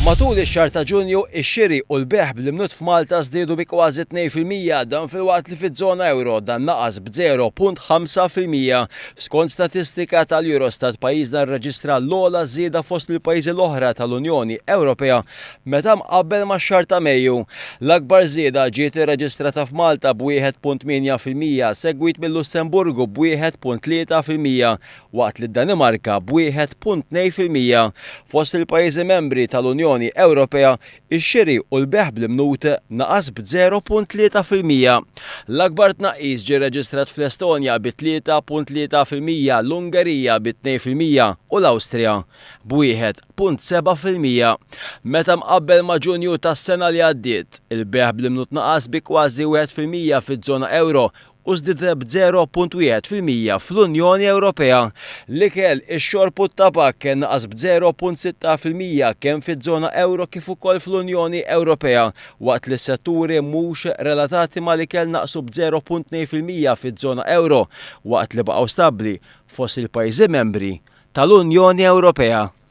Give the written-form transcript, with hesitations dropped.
Matul ix-xahar ta' Ġunju, ix-xiri u l-bejgħ bl-imnut f'Malta żdiedu bi kważi 2% dan filwaqt li fiż-żona ewro dan naqas b'0.5%. Skont statistika tal-Eurostat pajjiżna rreġistra l-ogħla żieda fost il-pajjiżi l-oħra tal-Unjoni Ewropea meta mqabbel max-xahar ta' Mejju. L-akbar żieda ġiet irreġistrata f'Malta b'1.8%, segwit mill-Lussemburgu b'1.3%, waqt li d-Danimarka b'1.2%. Fost il-pajjiżi membri tal-Unjoni Ewropea, ix-xiri u l-bejgħ bl-imnut naqas b'0.3%. L-akbar tnaqqis ġie rreġistrat fl-Estonja bi 3.3%, l-Ungerija bi 2% u l-Awstrija b'1.7%. Meta mqabbel ma' Ġunju tas-sena li għaddiet, il-bejgħ bl-imnut naqas bi kważi 1% fiż-żona ewro u żdied b'0.1% fl-Unjoni Ewropea. L-ikel, ix-xorb u t-tabak kien naqas b'0.6% kemm fiż-żona ewro kif ukoll fl-Unjoni Ewropea, waqt li s-setturi mhux relatati mal-ikel naqsu b'0.2% fiż-żona ewro, waqt li baqgħu stabbli fost il-pajjiżi membri tal-Unjoni Ewropea.